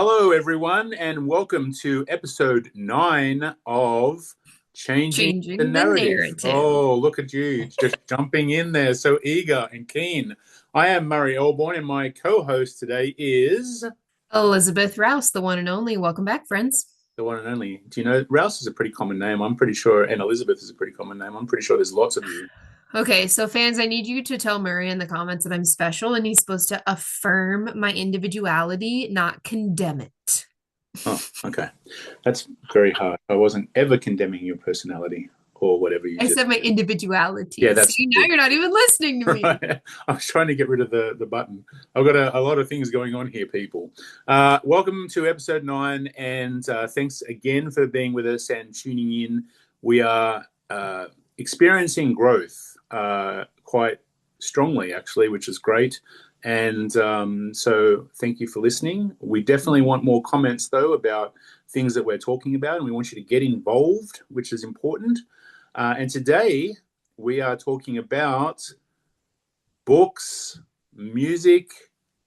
Hello, everyone, and welcome to episode 9 of Changing the Changing the Narrative. narrative. Oh, look at you, just jumping in there, so eager and keen. I am Murray Elbourn, and my co-host today is Elizabeth Rouse, the one and only. Welcome back, friends. the one and only. Do you know, Rouse is a pretty common name, I'm pretty sure, and Elizabeth is a pretty common name. I'm pretty sure there's lots of you. Okay, so fans, I need you to tell Murray in the comments that I'm special and he's supposed to affirm my individuality, not condemn it. Oh, okay. That's very hard. I wasn't ever condemning your personality or whatever you I just. said my Yeah, individuality. that's See, now you're not even listening to me. right. I was trying to get rid of the button. I've got a lot of things going on here, people. Welcome to episode 9, and thanks again for being with us and tuning in. We are experiencing growth quite strongly, actually, which is great. And so thank you for listening. We definitely want more comments, though, about things that we're talking about, and we want you to get involved, which is important. And today we are talking about books, music,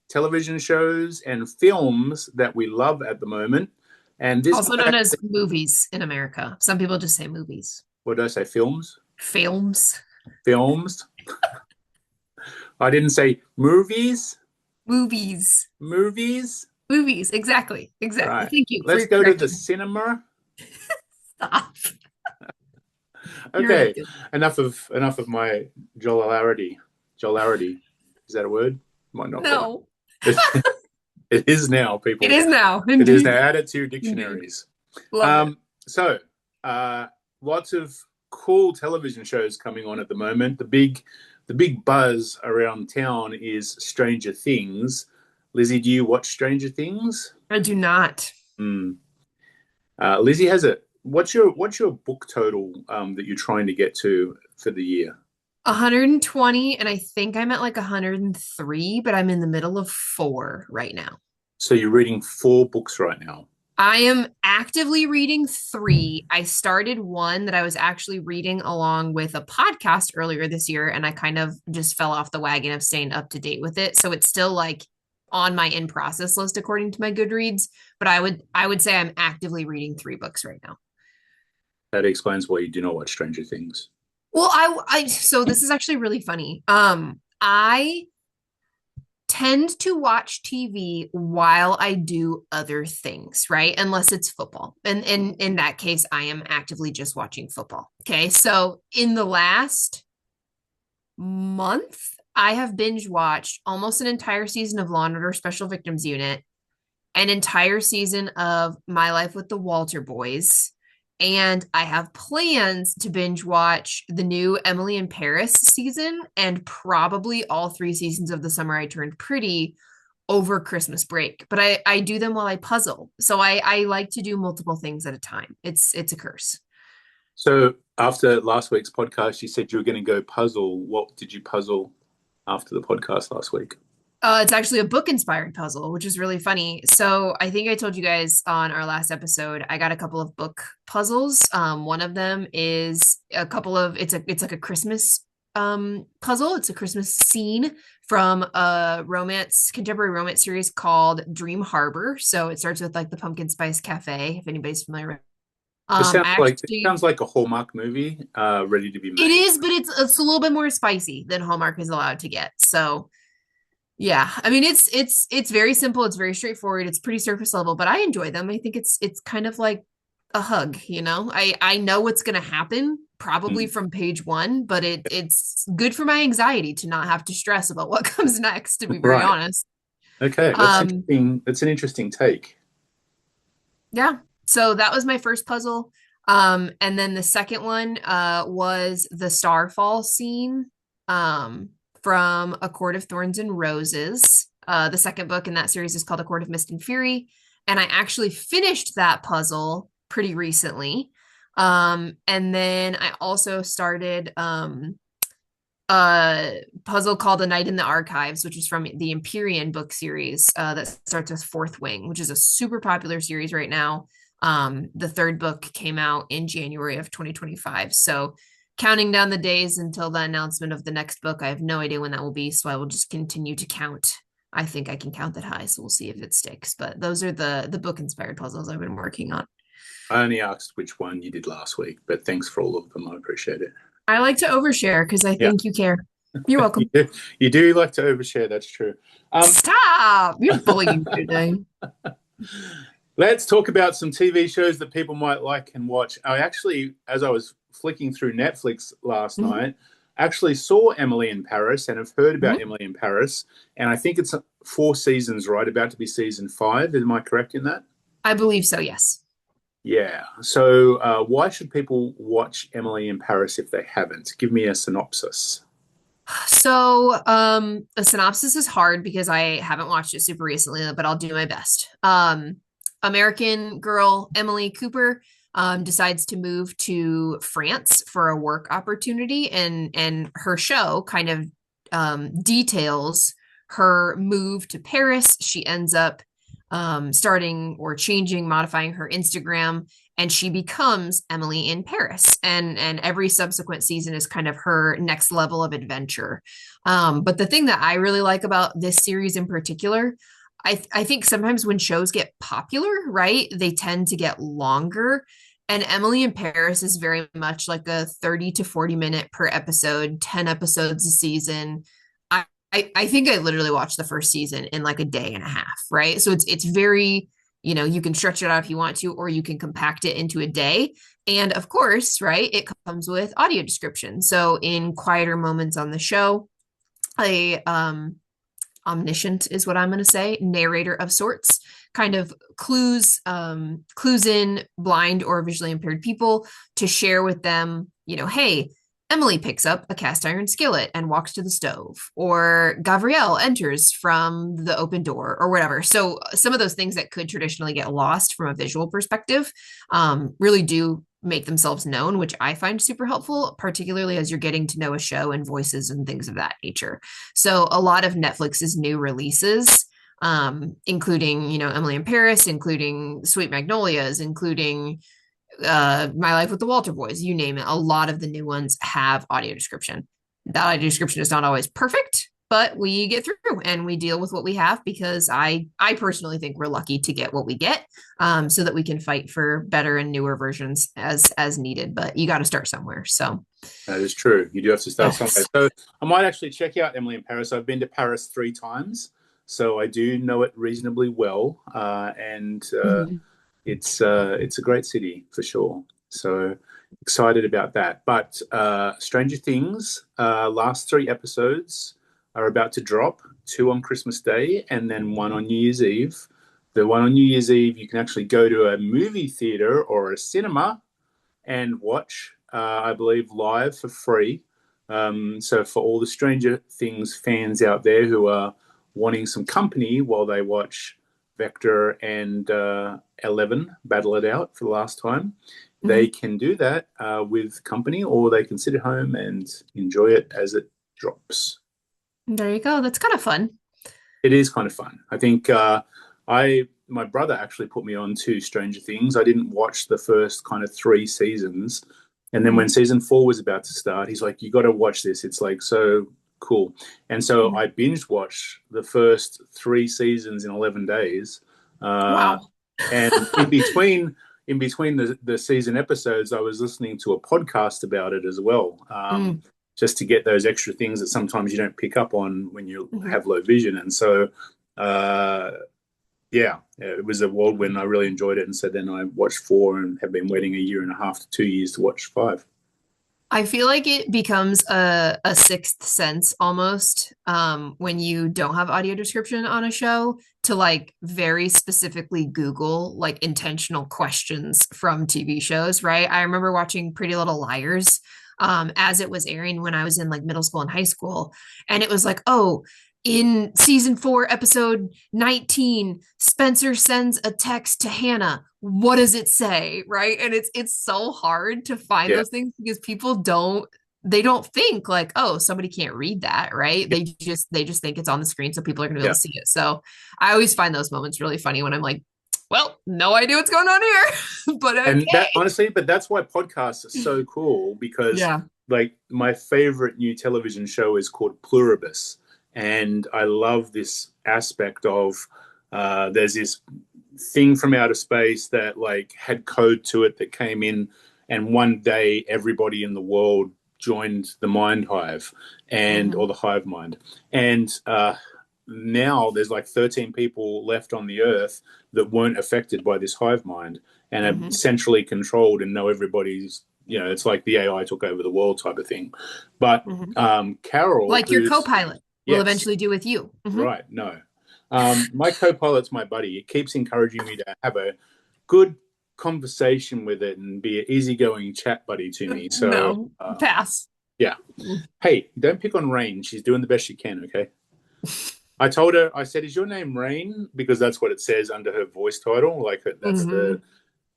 television shows, and films that we love at the moment. And this Also might known as actually, movies in America. Some people just say movies. what did I say? Films? Films. Films? I didn't say movies. Movies. Movies? Movies. Exactly. Exactly. Right. Thank you for Let's your go to the correction. cinema. Stop. You're Okay. ridiculous. Enough of my jolarity. Jolarity. Is that a word? Might not be. No. It is now, It people. is now. It is now. Indeed. Add it to your Indeed. dictionaries. Love it. So, lots of cool television shows coming on at the moment. The big buzz around town is Stranger Things. Lizzie, do you watch Stranger Things? I do not. Mm. Lizzie has a. What's your book total that you're trying to get to for the year? 120, and I think I'm at like 103, but I'm in the middle of four right now. So you're reading 4 books right now. I am actively reading three. I started one that I was actually reading along with a podcast earlier this year, and I kind of just fell off the wagon of staying up to date with it. So it's still like on my in process list according to my Goodreads, but I would say I'm actively reading 3 books right now. That explains why you do not watch Stranger Things. Well, so this is actually really funny. I tend to watch TV while I do other things, right? Unless it's football. And in that case, I am actively just watching football. Okay. So in the last month, I have binge watched almost an entire season of Law and Order Special Victims Unit, an entire season of My Life with the Walter Boys, and I have plans to binge watch the new Emily in Paris season and probably all 3 seasons of The Summer I Turned Pretty over Christmas break. But I do them while I puzzle. So I like to do multiple things at a time. It's a curse. So after last week's podcast, you said you were going to go puzzle. What did you puzzle after the podcast last week? It's actually a book inspired puzzle, which is really funny. So I think I told you guys on our last episode, I got a couple of book puzzles. One of them is it's like a Christmas puzzle. It's a Christmas scene from a contemporary romance series called Dream Harbor. So it starts with like the pumpkin spice cafe, if anybody's familiar with. This sounds I like it actually sounds like a Hallmark movie, ready to be It made. is, but it's a little bit more spicy than Hallmark is allowed to get. So yeah, I mean it's very simple, it's very straightforward, it's pretty surface level, but I enjoy them. I think it's kind of like a hug, you know. I know what's going to happen probably Mm, from page 1, but it's good for my anxiety to not have to stress about what comes next, to be very right. honest. Okay. That's Um interesting. That's an interesting take. yeah. So that was my first puzzle. And then the second one was the Starfall scene from A Court of Thorns and Roses. The second book in that series is called A Court of Mist and Fury. And I actually finished that puzzle pretty recently. And then I also started a puzzle called A Night in the Archives, which is from the Empyrean book series that starts with Fourth Wing, which is a super popular series right now. The third book came out in January of 2025. So counting down the days until the announcement of the next book. I have no idea when that will be, so I will just continue to count I think I can count that high. So we'll see if it sticks. But those are the book inspired puzzles I've been working on. I only asked which one you did last week, but thanks for all of them. I appreciate it. I like to overshare because I Yeah, think you care. You're welcome. you do like to overshare. That's true. Stop! You're bullying me today. Let's talk about some TV shows that people might like and watch. I actually, as I was flicking through Netflix last Mhm. night, actually saw Emily in Paris and have heard about Mhm. Emily in Paris. And I think it's 4 seasons, right? About to be season 5. Am I correct in that? I believe so, yes. Yeah. So why should people watch Emily in Paris if they haven't? Give me a synopsis. So, the synopsis is hard because I haven't watched it super recently, but I'll do my best. American girl Emily Cooper decides to move to France for a work opportunity, and her show kind of details her move to Paris. She ends up starting or changing, modifying her Instagram, and she becomes Emily in Paris. And every subsequent season is kind of her next level of adventure. But the thing that I really like about this series in particular, I think sometimes when shows get popular, right, they tend to get longer. And Emily in Paris is very much like a 30 to 40 minute per episode, 10 episodes a season. I think I literally watched the first season in like a day and a half, right? So it's very, you can stretch it out if you want to, or you can compact it into a day. And of course, right, it comes with audio description. So in quieter moments on the show, a omniscient is what I'm going to say, narrator of sorts, kind of clues in blind or visually impaired people to share with them, hey, Emily picks up a cast iron skillet and walks to the stove, or Gabrielle enters from the open door, or whatever. So some of those things that could traditionally get lost from a visual perspective really do make themselves known, which I find super helpful, particularly as you're getting to know a show and voices and things of that nature. So a lot of Netflix's new releases, including, Emily in Paris, including Sweet Magnolias, including My Life with the Walter Boys, you name it. A lot of the new ones have audio description. That audio description is not always perfect, but we get through and we deal with what we have because I personally think we're lucky to get what we get, so that we can fight for better and newer versions as needed. But you got to start somewhere. So That is true. You do have to start somewhere. yes. So I might actually check out Emily in Paris. I've been to Paris 3 times, so I do know it reasonably well, and Mhm. it's a great city for sure. So excited about that. But Stranger Things, last 3 episodes are about to drop. 2 on Christmas Day, and then 1 on New Year's Eve. The one on New Year's Eve, you can actually go to a movie theater or a cinema and watch, I believe, live for free. So for all the Stranger Things fans out there who are wanting some company while they watch Vector and Eleven battle it out for the last time, they Mhm. can do that with company, or they can sit at home and enjoy it as it drops. There you go. That's kind of fun. It is kind of fun. I think I my brother actually put me on to Stranger Things. I didn't watch the first kind of 3 seasons, and then when Mhm. season 4 was about to start, he's like, "You got to watch this. It's like so cool." And so Mhm. I binge watched the first 3 seasons in 11 days, uh, Wow. and in between the season episodes, I was listening to a podcast about it as well. Mm. Just to get those extra things that sometimes you don't pick up on when you Mhm. have low vision. And so, uh, yeah, it was a whirlwind. I really enjoyed it. And so then I watched 4 and have been waiting a year and a half to 2 years to watch 5. I feel like it becomes a sixth sense almost, when you don't have audio description on a show, to like very specifically Google like intentional questions from TV shows, right? I remember watching Pretty Little Liars as it was airing when I was in like middle school and high school. And it was like, oh, in season 4, episode 19, Spencer sends a text to Hannah. What does it say? Right. And it's so hard to find Yeah. those things because people don't think like, oh, somebody can't read that, right? Yeah. They just think it's on the screen so people are gonna be able Yeah. to see it. So I always find those moments really funny when I'm like, well, no idea what's going on here. But And that okay. honestly, but that's why podcasts are so cool because Yeah. like my favorite new television show is called Pluribus. And I love this aspect of there's this thing from outer space that like had code to it that came in, and one day everybody in the world joined the mind hive and or the hive mind, and now there's like 13 people left on the earth that weren't affected by this hive mind and are centrally controlled and know everybody's, it's like the AI took over the world type of thing. But Carol, Like your Copilot will yes, eventually do with you. right, no. My Copilot's my buddy. It keeps encouraging me to have a good conversation with it and be an easygoing chat buddy to me. So, No, pass. yeah. Hey, don't pick on Rain. She's doing the best she can, okay? I told her, I said, is your name Rain? Because that's what it says under her voice title. Like, that's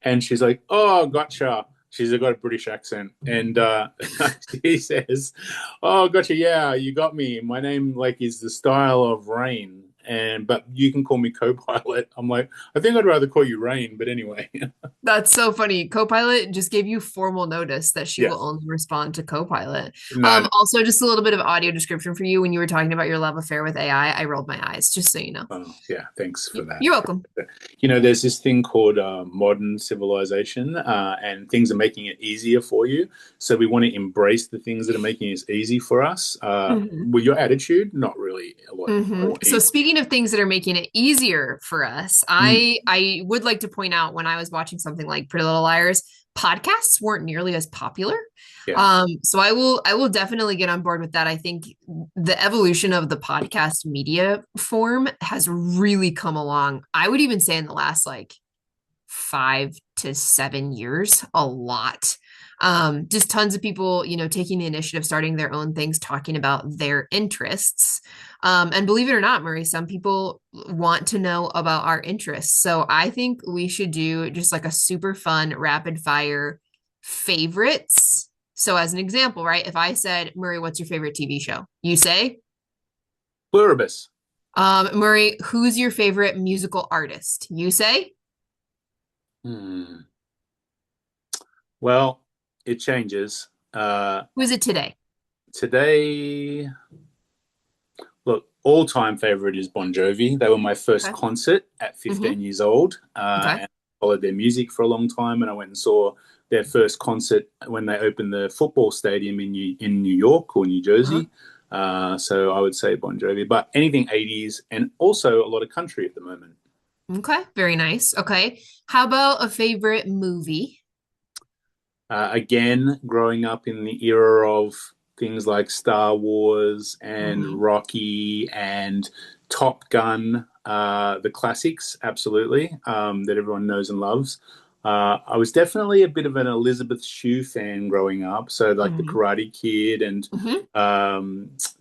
and she's like, oh, gotcha. She's got a British accent. And she says, oh, gotcha. Yeah, you got me. My name, like, is the style of Rain. But you can call me Copilot. I'm like, I think I'd rather call you Rain. But anyway. That's so funny. Copilot just gave you formal notice that she Yeah. will only respond to Copilot. No. Also, just a little bit of audio description for you. When you were talking about your love affair with AI, I rolled my eyes, just so you know. Oh, yeah. Thanks for that. You're welcome. There's this thing called modern civilization, and things are making it easier for you. So we want to embrace the things that are making it easy for us. With your attitude, not really a lot more So easy. speaking of things that are making it easier for us, I would like to point out when I was watching something like Pretty Little Liars, podcasts weren't nearly as popular. Yeah. So I will definitely get on board with that. I think the evolution of the podcast media form has really come along. I would even say in the last like 5 to 7 years, a lot. Just tons of people, taking the initiative, starting their own things, talking about their interests. And believe it or not, Murray, some people want to know about our interests. So I think we should do just like a super fun rapid fire favorites. So as an example, right? If I said, Murray, what's your favorite TV show? You say, Pluribus. Murray, who's your favorite musical artist? You say, Well, it changes. who is it today? Today, look, all-time favorite is Bon Jovi. They were my first Okay. concert at 15 years old, Okay. and I followed their music for a long time. And I went and saw their first concert when they opened the football stadium in New York or New Jersey. So I would say Bon Jovi, but anything 80s and also a lot of country at the moment. Okay. Very nice. Okay. How about a favorite movie? Again, growing up in the era of things like Star Wars and Rocky and Top Gun, the classics, absolutely, that everyone knows and loves. I was definitely a bit of an Elizabeth Shue fan growing up. So, like The Karate Kid and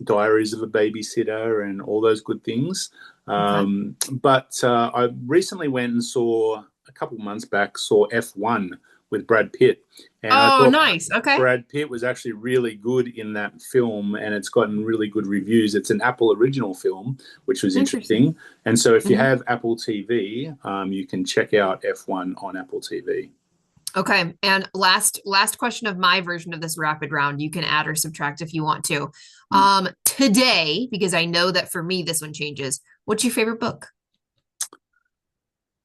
Diaries of a Babysitter and all those good things. But I recently went and saw, a couple months back, saw F1 with Brad Pitt. And I thought Nice. Okay. Brad Pitt was actually really good in that film, and it's gotten really good reviews. It's an Apple original film, which was interesting. And so if you have Apple TV, you can check out F1 on Apple TV. Okay. And last question of my version of this rapid round. You can add or subtract if you want to. Today, because I know that for me this one changes. What's your favorite book?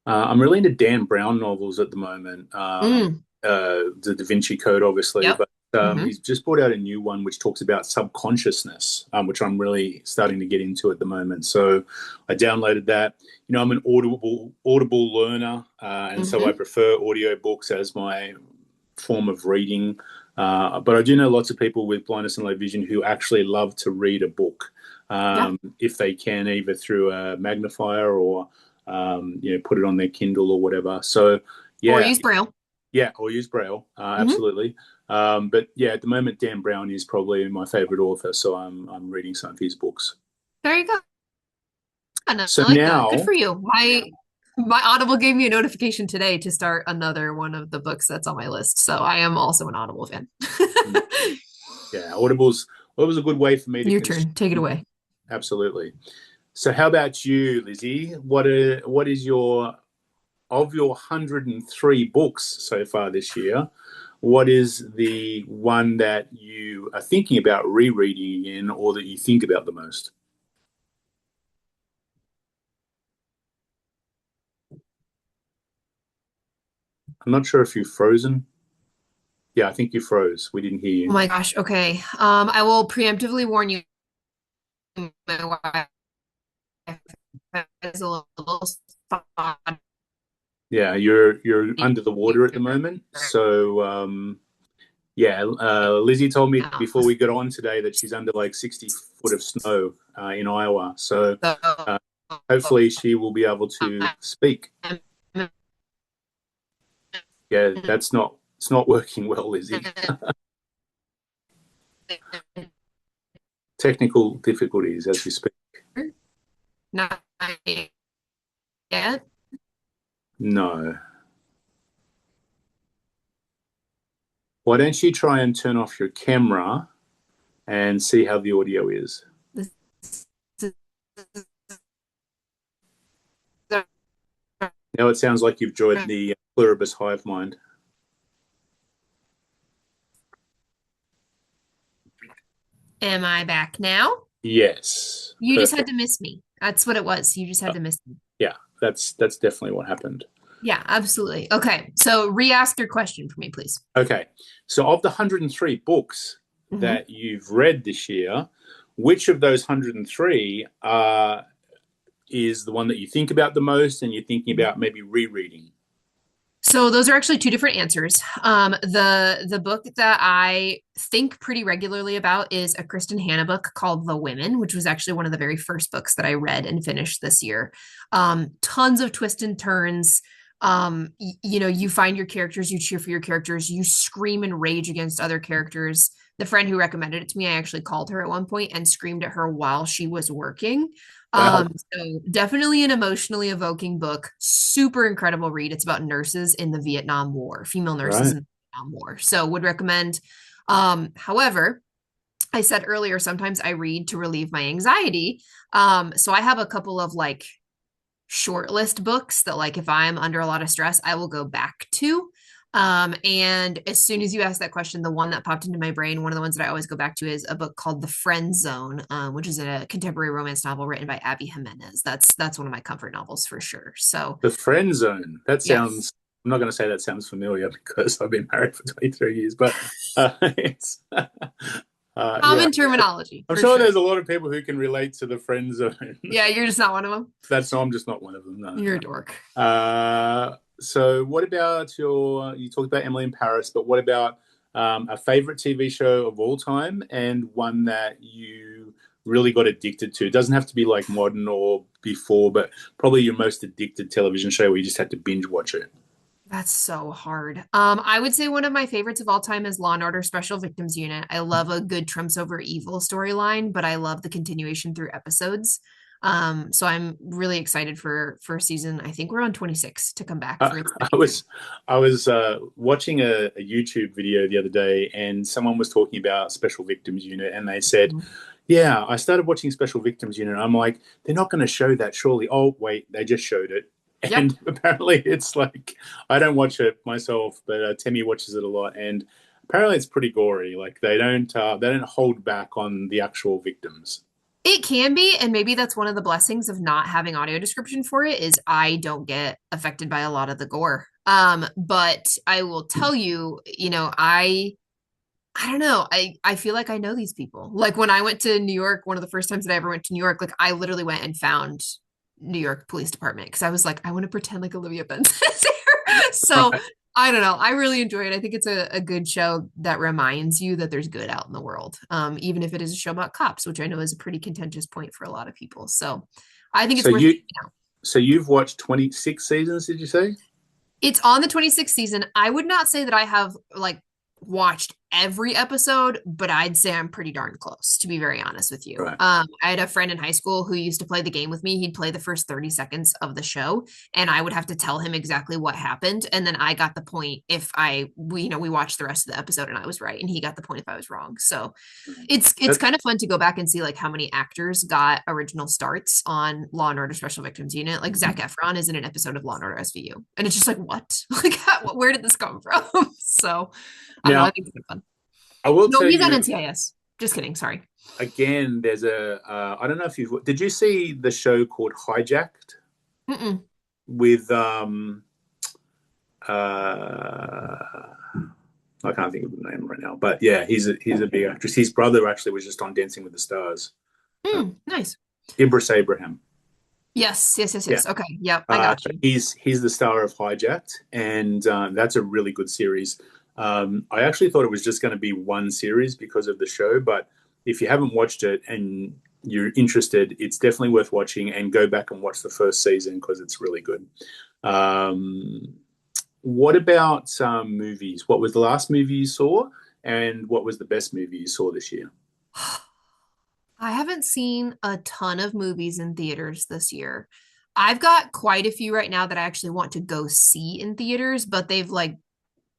I'm really into Dan Brown novels at the moment. The Da Vinci Code, obviously, Yep. but he's just brought out a new one which talks about subconsciousness, which I'm really starting to get into at the moment. So I downloaded that. I'm an audible learner, and so I prefer audiobooks as my form of reading. But I do know lots of people with blindness and low vision who actually love to read a book, if they can, either through a magnifier or put it on their Kindle or whatever. So yeah, Or use Braille. Yeah, or use Braille, absolutely. But yeah, at the moment, Dan Brown is probably my favorite author, so I'm reading some of his books. There you go. I So like that. now, Good for you. My Audible gave me a notification today to start another one of the books that's on my list. So I am also an Audible fan. yeah, Audible's a good way for me to. Your turn. Take it away. Absolutely. So how about you, Lizzie? What is your 103 books so far this year? What is the one that you are thinking about rereading again, or that you think about the most? I'm not sure if you've frozen. Yeah, I think you froze. We didn't hear Oh you. my gosh. Okay. I will preemptively warn you. My wife is a little spotty. Yeah, you're under the water at the moment. So yeah, Lizzie told me before we got on today that she's under like 60 foot of snow in Iowa. So uh, hopefully she will be able to speak. Yeah, it's not working well, Lizzie. Technical difficulties as we speak. Not yet. No. Why don't you try and turn off your camera and see how the audio is? Now it sounds like you've joined the pluribus hive mind. Am I back now? Yes. You just had Perfect. to miss me. That's what it was. You just had to miss me. Yeah, that's definitely what happened. Yeah, absolutely. Okay. So re-ask your question for me, please. Okay. So of the 103 books Mhm. that you've read this year, which of those 103 is the one that you think about the most and you're thinking about maybe rereading? So those are actually two different answers. The book that I think pretty regularly about is a Kristen Hanna book called The Women, which was actually one of the very first books that I read and finished this year. Tons of twists and turns. You know, you find your characters, you cheer for your characters, you scream and rage against other characters. The friend who recommended it to me, I actually called her at one point and screamed at her while she was working. Wow. So definitely an emotionally evoking book. Super incredible read. It's about nurses in the Vietnam War, female nurses Right. in the Vietnam War. So would recommend. However, I said earlier, sometimes I read to relieve my anxiety. So I have a couple of like short list books that like if I'm under a lot of stress, I will go back to. And as soon as you asked that question, the one that popped into my brain, one of the ones that I always go back to is a book called The Friend Zone, which is a contemporary romance novel written by Abby Jimenez. That's one of my comfort novels for sure. So The friend zone. That yes, sounds, I'm not going to say that sounds familiar because I've been married for 23 years, but it's, yeah, common terminology I'm for sure sure. there's a lot of people who can relate to the friend zone. Yeah, you're just not one of them. I'm just not one of them. No, You're a no. dork. So what about you talked about Emily in Paris, but what about a favorite TV show of all time and one that you really got addicted to? It doesn't have to be like modern or before, but probably your most addicted television show where you just had to binge watch it. That's so hard. I would say one of my favorites of all time is Law and Order Special Victims Unit. I love a good trumps over evil storyline, but I love the continuation through episodes. So I'm really excited for season. I think we're on 26 to come back Uh, for its I second year. was I was watching a YouTube video the other day, and someone was talking about Special Victims Unit, and they said, Mhm. "Yeah, I started watching Special Victims Unit." I'm like, "They're not going to show that, surely?" Oh, wait, they just showed it, Yep. and apparently it's like I don't watch it myself, but Temmie watches it a lot, and apparently it's pretty gory. Like they don't hold back on the actual victims. It can be, and maybe that's one of the blessings of not having audio description for it is I don't get affected by a lot of the gore. But I will tell you, you know, I don't know. I feel like I know these people. Like when I went to New York, one of the first times that I ever went to New York, like I literally went and found New York Police Department because I was like, I want to pretend like Olivia Benson is here. So Right. I don't know. I really enjoy it. I think it's a good show that reminds you that there's good out in the world, even if it is a show about cops, which I know is a pretty contentious point for a lot of people. So I think it's So worth you checking out. so you've watched 26 seasons, did you say? It's on the 26th season. I would not say that I have like watched every episode, but I'd say I'm pretty darn close, to be very honest with you. Right. I had a friend in high school who used to play the game with me. He'd play the first 30 seconds of the show, and I would have to tell him exactly what happened. And then I got the point if we watched the rest of the episode and I was right, and he got the point if I was wrong. So it's That, kind of fun to go back and see like how many actors got original starts on Law and Order Special Victims Unit. Like Zac Efron is in an episode of Law and Order SVU, and it's just like what? Like where did this come from? So I don't know. I now think it's fun. I will No, tell he's on you NCIS. Just kidding. Sorry. again. There's I don't know if you did you see the show called Hijacked Mm-mm. with I can't think of the name right now, but yeah, he's a big actress. His brother actually was just on Dancing with the Stars. Uh, Nice. Idris Abraham. Yes, yes, yes, Yeah. yes. Okay. Yep, I got you. He's the star of Hijacked, and that's a really good series. I actually thought it was just going to be one series because of the show, but if you haven't watched it and you're interested, it's definitely worth watching. And go back and watch the first season because it's really good. Um, what about movies? What was the last movie you saw, and what was the best movie you saw this year? I haven't seen a ton of movies in theaters this year. I've got quite a few right now that I actually want to go see in theaters, but they've like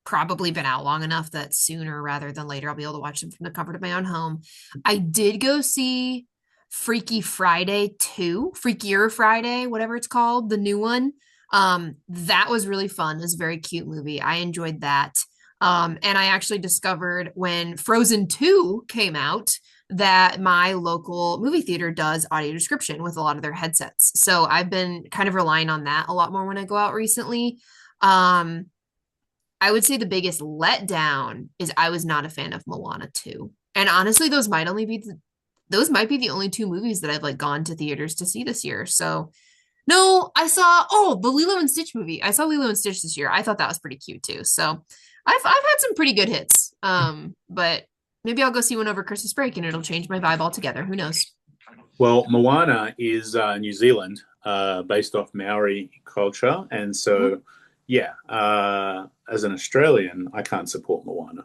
probably been out long enough that sooner rather than later I'll be able to watch them from the comfort of my own home. I did go see Freaky Friday 2, Freakier Friday, whatever it's called, the new one. That was really fun. It was a very cute movie. I enjoyed that. And I actually discovered when Frozen 2 came out that my local movie theater does audio description with a lot of their headsets. So I've been kind of relying on that a lot more when I go out recently. Um, I would say the biggest letdown is I was not a fan of Moana 2. And honestly, those might be the only two movies that I've like gone to theaters to see this year. So no, I saw the Lilo and Stitch movie. I saw Lilo and Stitch this year. I thought that was pretty cute too. So I've had some pretty good hits. But maybe I'll go see one over Christmas break and it'll change my vibe altogether. Who knows? Well, Moana is New Zealand, based off Maori culture, and Mhm. so yeah, as an Australian, I can't support Moana.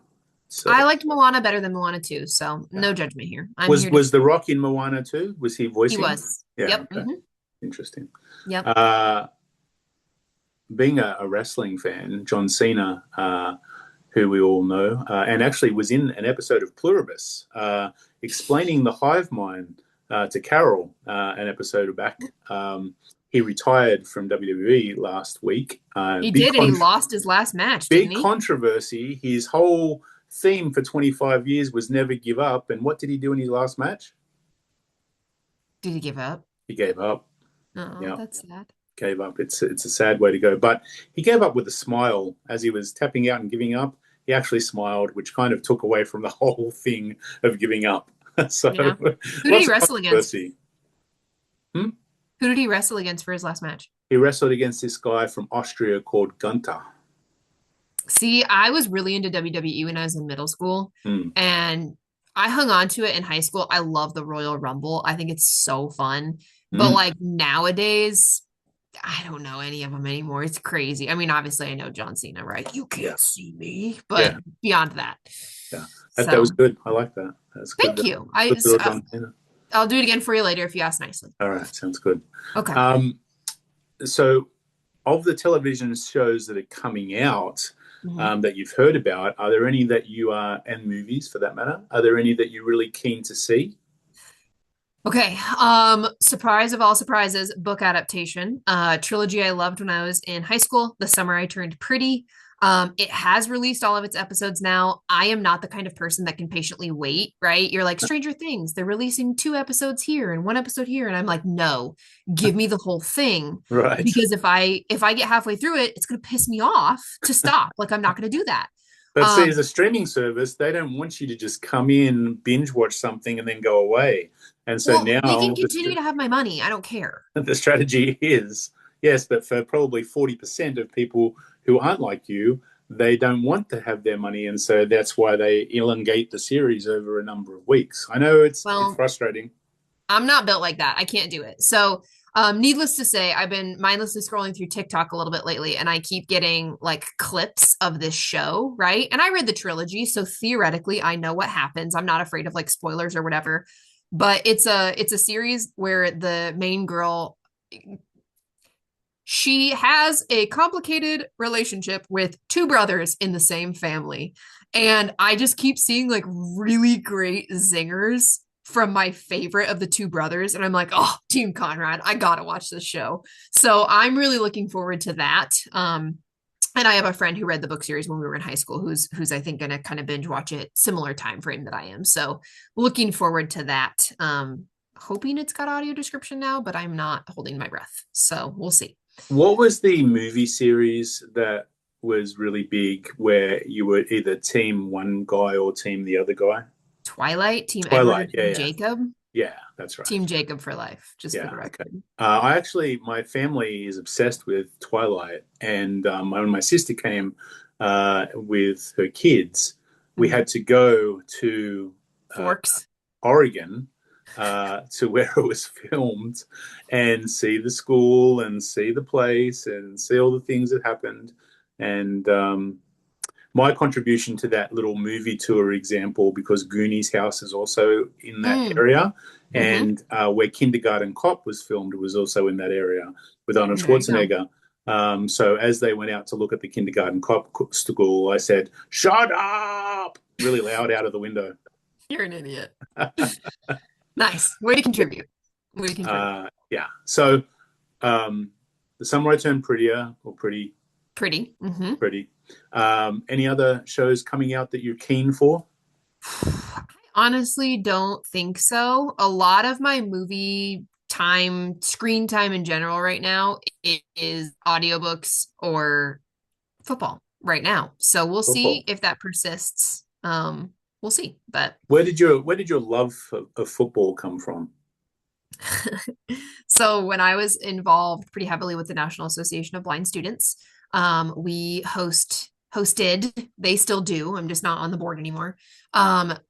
So I liked Moana better than Moana 2, so yeah. no judgment here. I'm Was here to was The Rock in Moana too? Was he he voicing? was. Yeah. Yep. Okay. Interesting. Yep. Uh, being a wrestling fan, John Cena, who we all know, and actually was in an episode of Pluribus, explaining the hive mind to Carol, an episode back. He retired from WWE last week. He did, and he lost his last match, didn't Big he? controversy. His whole theme for 25 years was never give up. And what did he do in his last match? Did he give up? He gave up. Oh, Yeah, that's sad. gave up. It's a sad way to go, but he gave up with a smile as he was tapping out and giving up. He actually smiled, which kind of took away from the whole thing of giving up. So Yeah. Who did he lots of wrestle against? controversy. Hmm? Who did he wrestle against for his last match? He wrestled against this guy from Austria called Gunther. See, I was really into WWE when I was in middle school, Hmm. and I hung on to it in high school. I love the Royal Rumble. I think it's so fun. But Hmm. like nowadays, I don't know any of them anymore. It's crazy. I mean, obviously I know John Cena, right? You Yeah, can't see me, but yeah, beyond that. yeah. That was So, good. I like that. That's good. thank you. Good little John Cena. I'll do it again for you later if you ask nicely. All right, sounds good. Okay. So, of the television shows that are coming out, Mhm. that you've heard about, are there any that you are, and movies for that matter, are there any that you're really keen to see? Okay. Surprise of all surprises, book adaptation. Trilogy I loved when I was in high school, The Summer I Turned Pretty. It has released all of its episodes now. I am not the kind of person that can patiently wait, right? You're like Stranger Things, they're releasing 2 episodes here and 1 episode here, and I'm like, no, give me the whole thing. Right. Because if I get halfway through it, it's gonna piss me off to stop. Like I'm not gonna do that. But see, Um, as a streaming service, they don't want you to just come in, binge watch something, and then go away. And so well, they can now continue to have my money. I don't care. the strategy is yes, but for probably 40% of people who aren't like you, they don't want to have their money. And so that's why they elongate the series over a number of weeks. I know it's Well, frustrating. I'm not built like that. I can't do it. So, needless to say, I've been mindlessly scrolling through TikTok a little bit lately, and I keep getting like clips of this show, right? And I read the trilogy, so theoretically, I know what happens. I'm not afraid of like spoilers or whatever. But it's a series where the main girl she has a complicated relationship with two brothers in the same family. And I just keep seeing like really great zingers from my favorite of the two brothers. And I'm like, oh, Team Conrad, I gotta watch this show. So I'm really looking forward to that. And I have a friend who read the book series when we were in high school, who's I think gonna kind of binge watch it similar time frame that I am. So looking forward to that. Hoping it's got audio description now, but I'm not holding my breath. So we'll see. What was the movie series that was really big, where you were either team one guy or team the other guy? Twilight, Team Edward or Twilight, Team Jacob? yeah, that's right. Team Jacob for life, just for Yeah, the okay. record. My family is obsessed with Twilight, and when my sister came with her kids, we Mhm. had to go to uh, Forks. Oregon to where it was filmed and see the school and see the place and see all the things that happened. And my contribution to that little movie tour example, because Goonies house is also in that Mm. area, Hmm. and where Kindergarten Cop was filmed was also in that area with Arnold There you go. Schwarzenegger. So as they went out to look at the Kindergarten Cop school, I said, "Shut up!" really loud out of the window. You're an idiot. Nice. Way to contribute. Way to contribute. Yeah. So um, the Samurai turned prettier, or pretty, Pretty. Hmm. pretty. Any other shows coming out that you're keen for? I honestly don't think so. A lot of my movie time, screen time in general right now is audiobooks or football right now. So we'll see Football. if that persists. We'll see. But Where did your love of football come from? so when I was involved pretty heavily with the National Association of Blind Students, we hosted, they still do, I'm just not on the board anymore,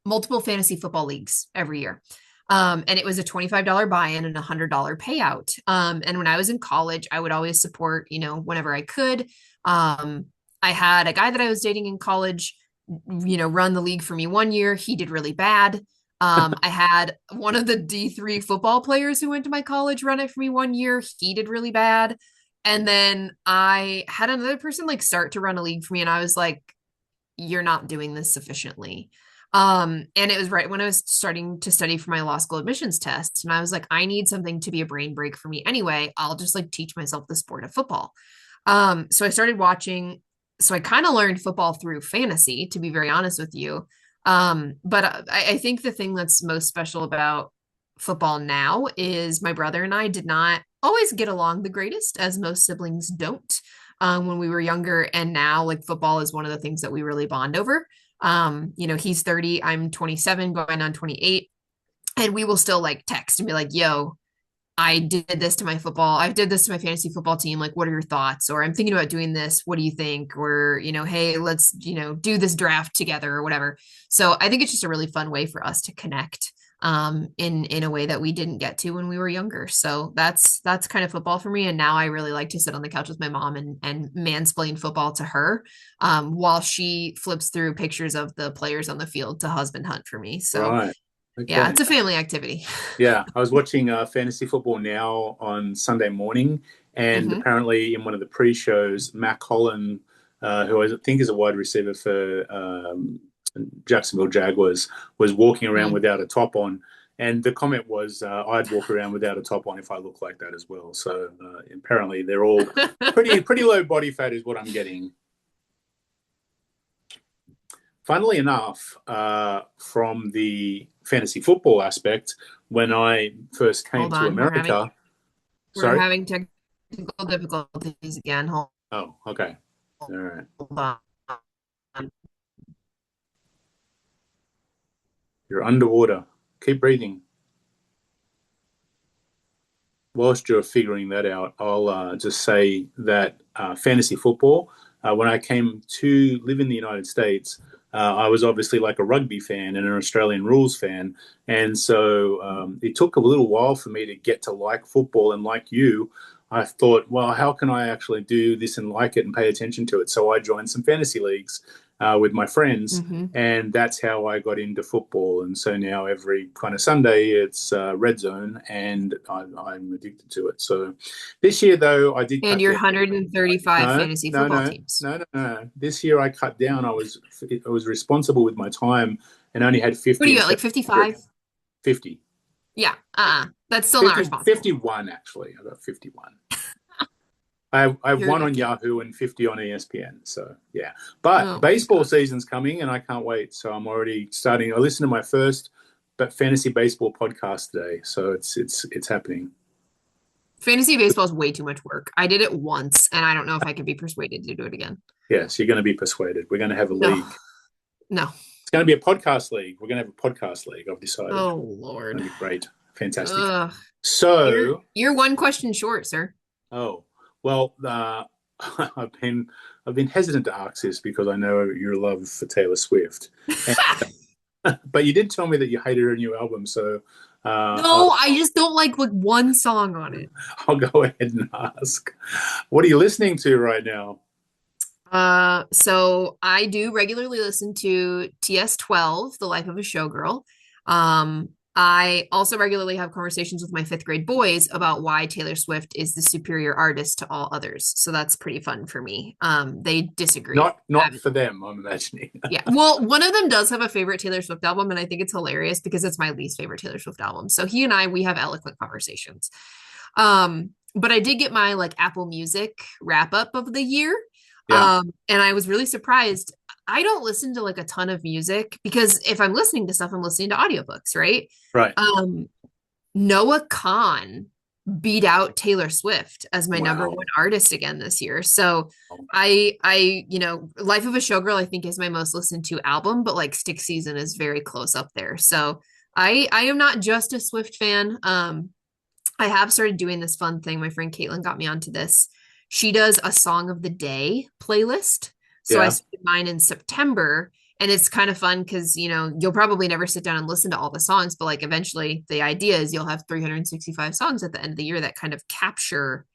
multiple fantasy football leagues every year. And it was a $25 buy-in and a $100 payout. And when I was in college, I would always support, whenever I could. I had a guy that I was dating in college, run the league for me one year. He did really bad. I had one of the D3 football players who went to my college run it for me one year. He did really bad. And then I had another person like start to run a league for me, and I was like, you're not doing this sufficiently. And it was right when I was starting to study for my law school admissions test. And I was like, I need something to be a brain break for me anyway. I'll just like teach myself the sport of football. So I started watching. So I kind of learned football through fantasy, to be very honest with you. But I think the thing that's most special about football now is my brother and I did not always get along the greatest, as most siblings don't, when we were younger. And now, like, football is one of the things that we really bond over. He's 30, I'm 27, going on 28. And we will still like text and be like, yo, I did this to my football. I did this to my fantasy football team. Like, what are your thoughts? Or I'm thinking about doing this. What do you think? Or, hey, let's, do this draft together or whatever. So I think it's just a really fun way for us to connect in a way that we didn't get to when we were younger. So that's kind of football for me. And now I really like to sit on the couch with my mom and mansplain football to her, while she flips through pictures of the players on the field to husband hunt for me. So Right. yeah, Okay. it's a family activity. Yeah, I was watching Fantasy Football Now on Sunday morning, and Hmm. apparently in one of the pre-shows, Mac Holland, who I think is a wide receiver for Jacksonville Jaguars, was walking around Mm. without a top on. And the comment was, "I'd walk around without a top on if I look like that as well." So apparently they're all pretty low body fat, is what I'm getting. Funnily enough, from the fantasy football aspect, when I first came Hold to on, America, we're sorry. having technical difficulties again. Oh, okay. All right. Hold on. You're underwater. Keep breathing. Whilst you're figuring that out, I'll just say that fantasy football, when I came to live in the United States, I was obviously like a rugby fan and an Australian rules fan. And so it took a little while for me to get to like football. And like you, I thought, well, how can I actually do this and like it and pay attention to it? So I joined some fantasy leagues with my friends. Hmm. And that's how I got into football. And so now every kind of Sunday, it's Red Zone, and I'm addicted to it. So this year, though, I did And cut your down. 135 No, fantasy no, football no, teams. no, no, no. This year I cut down. I was responsible with my time and only had What do 50 you got, instead like of 55? 100. 50. Yeah. That's still not 50, responsible. 51, actually. I got 51. I have You're one a on kid. Yahoo and 50 on ESPN. So yeah, but Oh my baseball God. season's coming and I can't wait. So I'm already starting. I listened to my first fantasy baseball podcast today. So it's happening. Fantasy baseball is way too much work. I did it once, and I don't know if I could be persuaded to do it again. Yes, you're going to be persuaded. We're going to have a No, league. no. It's going to be a podcast league. We're going to have a podcast league. I've decided. Oh It's Lord. going to be great. Fantastic. Ugh. You're So, you're one question short, sir. oh, well, I've been hesitant to ask this because I know your love for Taylor Swift, and, but you did tell me that you hated her new album, so No, I just don't like one song on it. I'll go ahead and ask. What are you listening to right now? So I do regularly listen to TS12, The Life of a Showgirl. I also regularly have conversations with my fifth grade boys about why Taylor Swift is the superior artist to all others. So that's pretty fun for me. They disagree. Not for them, I'm imagining. Yeah. Well, one of them does have a favorite Taylor Swift album, and I think it's hilarious because it's my least favorite Taylor Swift album. So he and we have eloquent conversations. But I did get my like Apple Music wrap up of the year. Yeah, And I was really surprised. I don't listen to like a ton of music because if I'm listening to stuff, I'm listening to audiobooks, right? right. Um, Noah Kahan beat out Taylor Swift as my number Wow. one artist again this year. So Life of a Showgirl, I think is my most listened to album, but like Stick Season is very close up there. So I am not just a Swift fan. I have started doing this fun thing. My friend Caitlin got me onto this. She does a song of the day playlist. So I Yeah. started mine in September, and it's kind of fun because you'll probably never sit down and listen to all the songs, but like eventually the idea is you'll have 365 songs at the end of the year that kind of capture,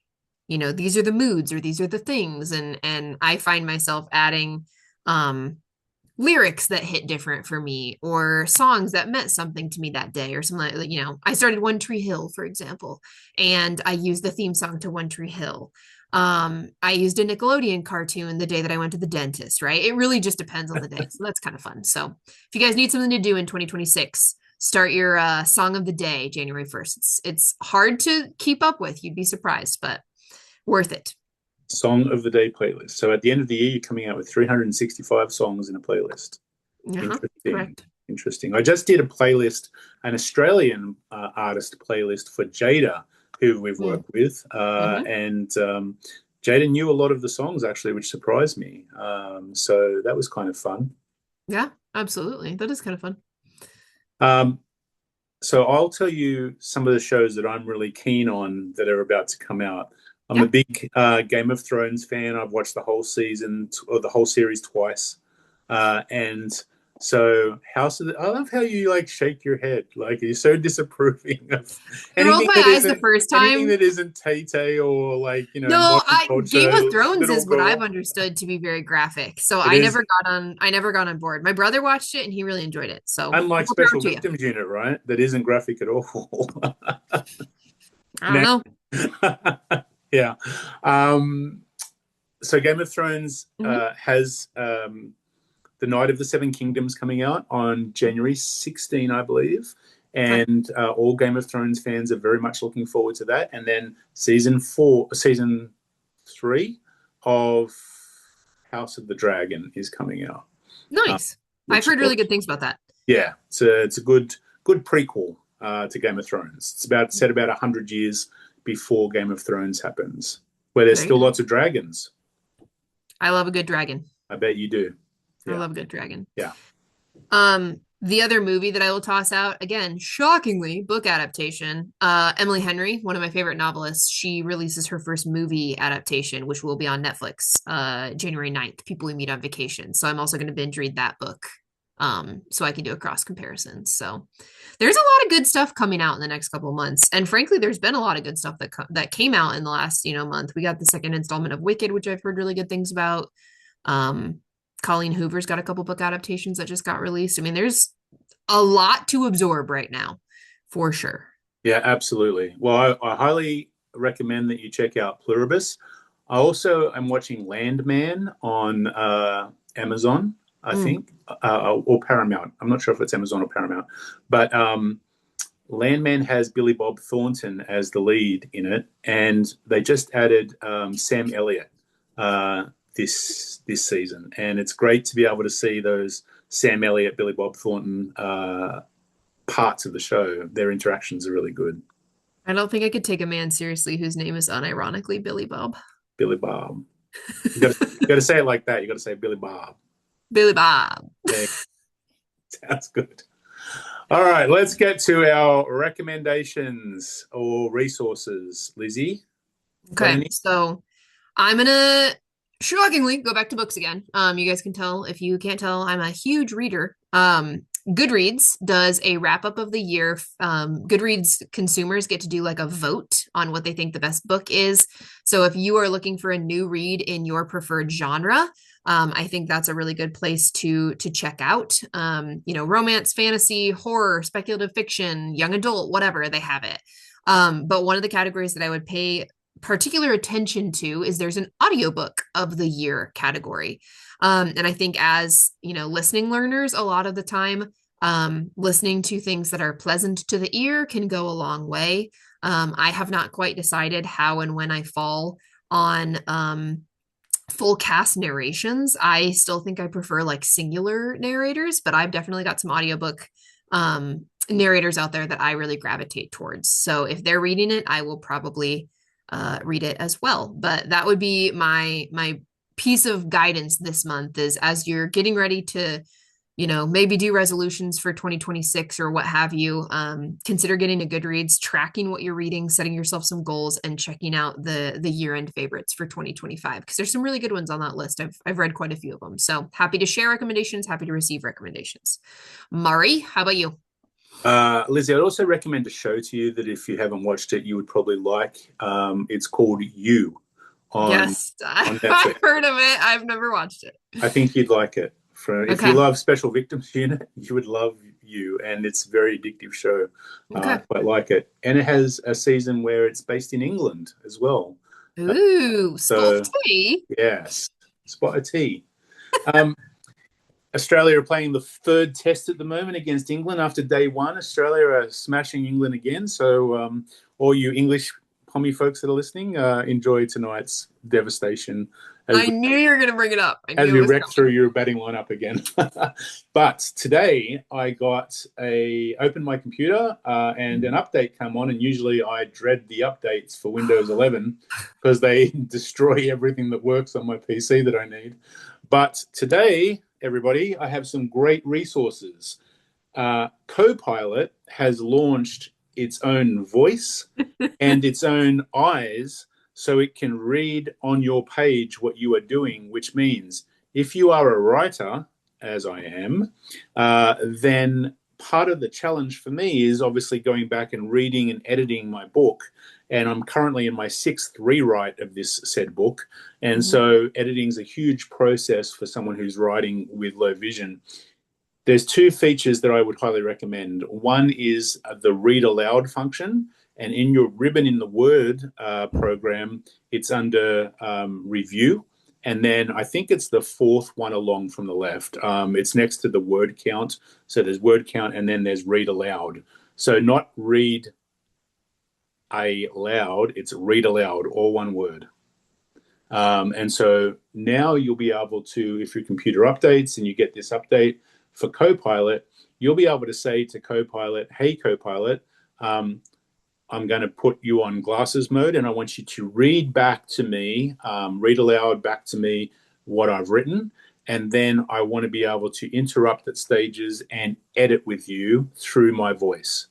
these are the moods or these are the things. And I find myself adding lyrics that hit different for me or songs that meant something to me that day or something like, I started One Tree Hill, for example, and I used the theme song to One Tree Hill. I used a Nickelodeon cartoon the day that I went to the dentist, right? It really just depends on the day. So that's kind of fun. So if you guys need something to do in 2026, start your song of the day January 1st. It's hard to keep up with. You'd be surprised, but worth it. Song of the day playlist. So at the end of the year, you're coming out with 365 songs in a playlist. Uh-huh, Interesting. correct. Interesting. I just did a playlist, an Australian artist playlist for Jada, who we've Mm. worked with. Mhm. And Jada knew a lot of the songs, actually, which surprised me. So that was kind of fun. Yeah, absolutely. That is kind of fun. Um, so I'll tell you some of the shows that I'm really keen on that are about to come out. I'm a Yeah. big Game of Thrones fan. I've watched the whole season or the whole series twice, and so I love how you like shake your head, like you're so disapproving of I rolled anything my that eyes the isn't first time. Tay Tay or like No, modern Game of culture, Thrones little is what I've girl. understood to be very graphic. So It is I never got on board. My brother watched it and he really enjoyed it. So unlike more power Special to you. Victims Unit, right? That isn't graphic at all. I don't know. Yeah. Um, so Game of Thrones Hmm. has the Night of the Seven Kingdoms coming out on January 16, I believe. Okay. And all Game of Thrones fans are very much looking forward to that. And then season 3 of House of the Dragon is coming out, Nice. I've which heard really good things about that. yeah, it's a good prequel to Game of Thrones. It's set about 100 years before Game of Thrones happens, where there's There you still go. lots of dragons. I love a good dragon. I bet you do. I Yeah, love a good dragon. yeah. The other movie that I will toss out, again, shockingly, book adaptation. Emily Henry, one of my favorite novelists, she releases her first movie adaptation, which will be on Netflix, January 9th, People We Meet on Vacation. So I'm also going to binge read that book, so I can do a cross comparison. So there's a lot of good stuff coming out in the next couple of months. And frankly, there's been a lot of good stuff that came out in the last, month. We got the second installment of Wicked, which I've heard really good things about. Um, Colleen Hoover's got a couple book adaptations that just got released. I mean, there's a lot to absorb right now, for sure. Yeah, absolutely. Well, I highly recommend that you check out Pluribus. I also am watching Landman on Amazon, I Mm. think, or Paramount. I'm not sure if it's Amazon or Paramount, but Landman has Billy Bob Thornton as the lead in it, and they just added Sam Elliott this season, and it's great to be able to see those Sam Elliott, Billy Bob Thornton parts of the show. Their interactions are really good. I don't think I could take a man seriously whose name is unironically Billy Bob. Billy Bob. You got to say it like that. You got to say Billy Bob. Billy Bob. Yeah, sounds good. All right, let's get to our recommendations or resources. Lizzie, got Okay, any? so I'm gonna shockingly go back to books again. You guys can tell if you can't tell, I'm a huge reader. Goodreads does a wrap up of the year. Goodreads consumers get to do like a vote on what they think the best book is. So if you are looking for a new read in your preferred genre, I think that's a really good place to check out. Romance, fantasy, horror, speculative fiction, young adult, whatever, they have it. But one of the categories that I would pay particular attention to is there's an audiobook of the year category. And I think as, listening learners, a lot of the time, listening to things that are pleasant to the ear can go a long way. I have not quite decided how and when I fall on full cast narrations. I still think I prefer like singular narrators, but I've definitely got some audiobook narrators out there that I really gravitate towards. So if they're reading it, I will probably read it as well. But that would be my piece of guidance this month is as you're getting ready to maybe do resolutions for 2026 or what have you. Consider getting a Goodreads, tracking what you're reading, setting yourself some goals, and checking out the year-end favorites for 2025 because there's some really good ones on that list. I've read quite a few of them. So happy to share recommendations, happy to receive recommendations. Mari, how about you? Lizzie, I'd also recommend a show to you that if you haven't watched it, you would probably like. It's called You on Yes, on I've Netflix. heard of it. I've never watched it. I think you'd like it. If you Okay. love Special Victims Unit, you would love You, and it's a very addictive show. I Okay. quite like it, and it has a season where it's based in England as well. Ooh, sport So tea. yes, spot a T. Um, Australia are playing the third test at the moment against England after day one. Australia are smashing England again. So, all you English pommy folks that are listening, enjoy tonight's devastation as I knew you were going to bring it up. I as knew we it was wreck through coming. your batting lineup again. But today I opened my computer and an update come on, and usually I dread the updates for Windows 11 because they destroy everything that works on my PC that I need. But today, everybody, I have some great resources. Copilot has launched its own voice and its own eyes so it can read on your page what you are doing, which means if you are a writer, as I am, then part of the challenge for me is obviously going back and reading and editing my book. And I'm currently in my sixth rewrite of this said book. And Mhm. so editing is a huge process for someone who's writing with low vision. There's two features that I would highly recommend. One is the read aloud function, and in your ribbon in the Word program, it's under review. And then I think it's the fourth one along from the left. It's next to the word count. So there's word count, and then there's read aloud. So not read a loud, it's read aloud, all one word. And so now you'll be able to, if your computer updates and you get this update for Copilot, you'll be able to say to Copilot, hey, Copilot, I'm going to put you on glasses mode and I want you to read back to me, read aloud back to me what I've written. And then I want to be able to interrupt at stages and edit with you through my voice.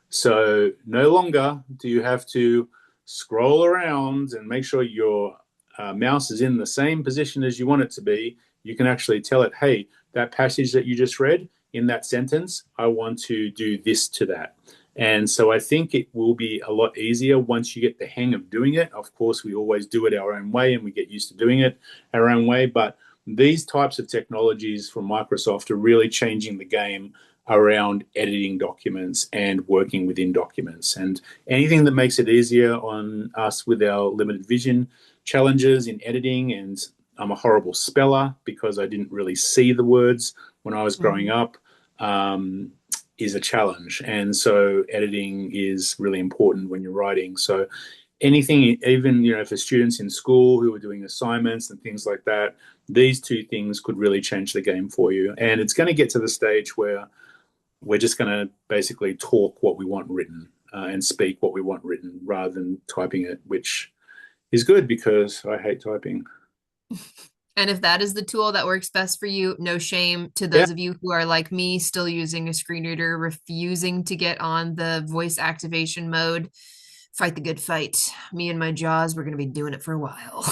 So no longer do you have to scroll around and make sure your mouse is in the same position as you want it to be. You can actually tell it, hey, that passage that you just read in that sentence, I want to do this to that. And so I think it will be a lot easier once you get the hang of doing it. Of course, we always do it our own way and we get used to doing it our own way. But these types of technologies from Microsoft are really changing the game around editing documents and working within documents. And anything that makes it easier on us with our limited vision challenges in editing. And I'm a horrible speller because I didn't really see the words when I was growing Mhm. up. Is a challenge. And so editing is really important when you're writing. So anything, even for students in school who are doing assignments and things like that, these two things could really change the game for you. And it's going to get to the stage where we're just going to basically talk what we want written. and speak what we want written rather than typing it, which is good because I hate typing. And if that is the tool that works best for you, no shame to Yeah. those of you who are like me, still using a screen reader, refusing to get on the voice activation mode. Fight the good fight. Me and my jaws, we're going to be doing it for a while.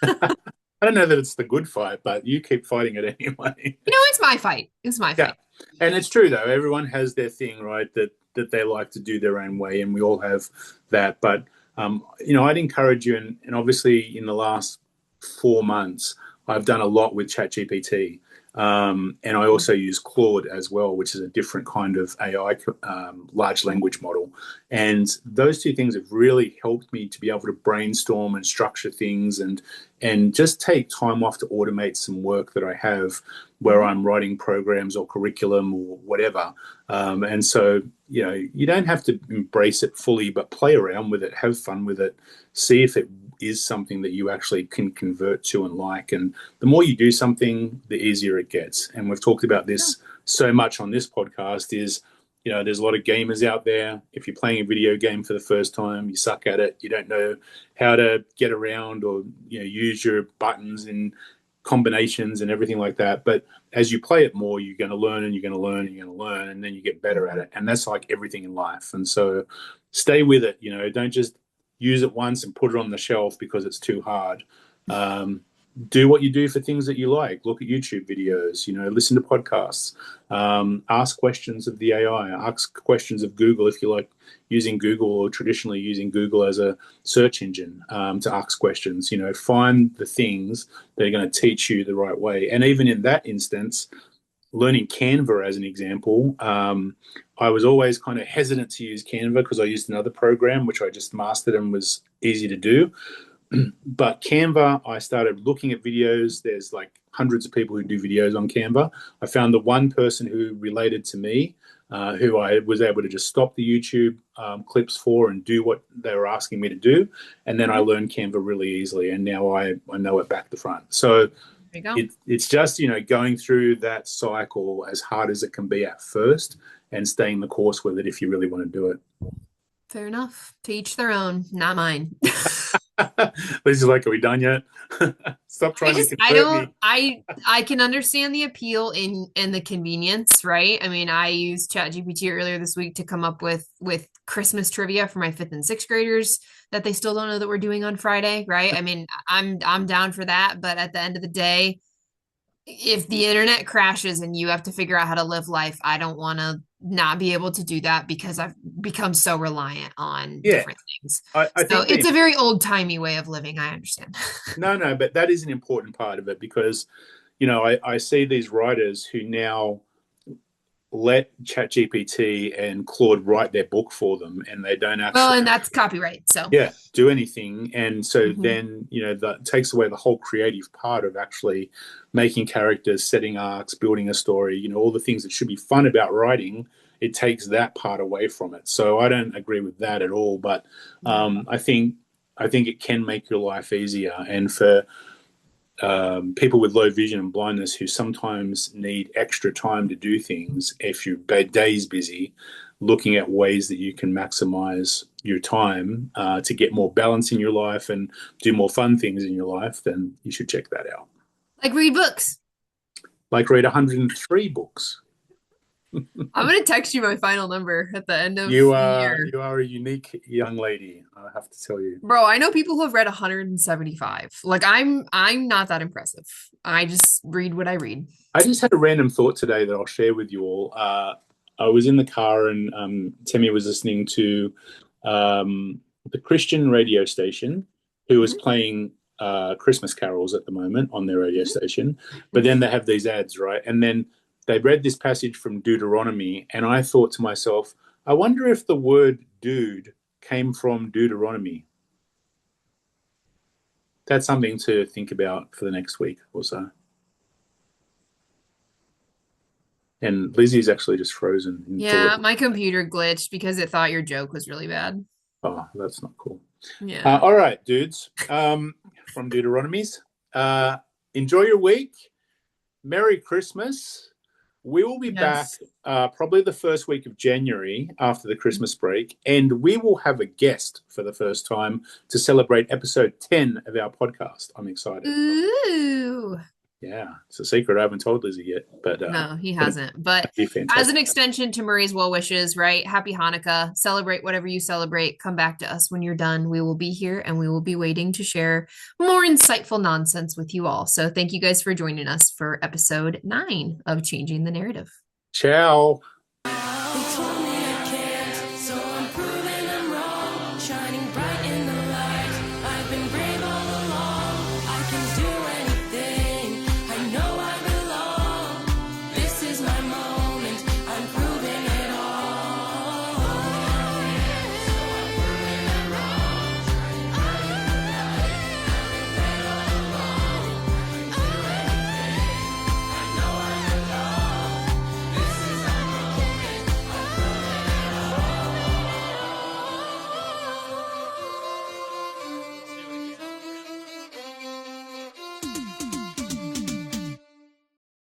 I don't know that it's the good fight, but you keep fighting it anyway. It's my fight. It's my Yeah. fight. And it's true though. Everyone has their thing, right? That they like to do their own way, and we all have that. But I'd encourage you, and obviously in the last 4 months, I've done a lot with ChatGPT, and I also use Claude as well, which is a different kind of AI, large language model. And those two things have really helped me to be able to brainstorm and structure things, and just take time off to automate some work that I have where I'm writing programs or curriculum or whatever. And so, you don't have to embrace it fully, but play around with it, have fun with it, see if it is something that you actually can convert to and like. And the more you do something, the easier it gets. And we've talked about this so much on this podcast is, there's a lot of gamers out there. If you're playing a video game for the first time, you suck at it, you don't know how to get around or use your buttons and combinations and everything like that. But as you play it more, you're going to learn and you're going to learn and you're going to learn, and then you get better at it. And that's like everything in life. And so stay with it. Don't just use it once and put it on the shelf because it's too hard. Do what you do for things that you like. Look at YouTube videos, listen to podcasts, ask questions of the AI, ask questions of Google if you like using Google or traditionally using Google as a search engine to ask questions. Find the things that are going to teach you the right way. And even in that instance, learning Canva as an example, I was always kind of hesitant to use Canva because I used another program which I just mastered and was easy to do. But Canva, I started looking at videos. There's like hundreds of people who do videos on Canva. I found the one person who related to me, who I was able to just stop the YouTube clips for and do what they were asking me to do. And then I learned Canva really easily. And now I know it back to front. So it's just, going through that cycle as hard as it can be at first and staying the course with it if you really want to do it. Fair enough. To each their own, not mine. This is like, are we done yet? Stop trying to convert me. I can understand the appeal in the convenience, right? I mean, I used ChatGPT earlier this week to come up with Christmas trivia for my 5th and 6th graders that they still don't know that we're doing on Friday, right? I mean, I'm down for that, but at the end of the day, if the internet crashes and you have to figure out how to live life, I don't want to not be able to do that because I've become so reliant on different things. I so think it's a very old-timey way of living. I understand. No, but that is an important part of it because, I see these writers who now let ChatGPT and Claude write their book for them, and they don't actually. And that's copyright, so do anything, and so then that takes away the whole creative part of actually making characters, setting arcs, building a story. All the things that should be fun about writing. It takes that part away from it. So I don't agree with that at all. But I think it can make your life easier, and for people with low vision and blindness who sometimes need extra time to do things, if your day's busy, looking at ways that you can maximize your time to get more balance in your life and do more fun things in your life, then you should check that out. Like read books. Like read 103 books. I'm going to text you my final number at the end of the year. You are a unique young lady, I have to tell you. Bro, I know people who have read 175. Like I'm not that impressive. I just read what I read. I just had a random thought today that I'll share with you all. I was in the car and Temi was listening to the Christian radio station who was playing Christmas carols at the moment on their radio station. But then they have these ads, right? And then they read this passage from Deuteronomy, and I thought to myself, I wonder if the word dude came from Deuteronomy. That's something to think about for the next week or so. And Lizzie's actually just frozen. Yeah, my computer glitched because it thought your joke was really bad. Oh, that's not cool. Yeah. All right, dudes. From Deuteronomies. Enjoy your week. Merry Christmas. We will be back Yes. probably the first week of January after the Christmas break, and we will have a guest for the first time to celebrate episode 10 of our podcast. I'm excited. Ooh. Yeah, it's a secret I haven't told Lizzie yet, but No, he it'll hasn't. But be as an fantastic. extension to Murray's well wishes, right? Happy Hanukkah. Celebrate whatever you celebrate. Come back to us when you're done. We will be here and we will be waiting to share more insightful nonsense with you all. So thank you guys for joining us for episode 9 of Changing the Narrative. Ciao.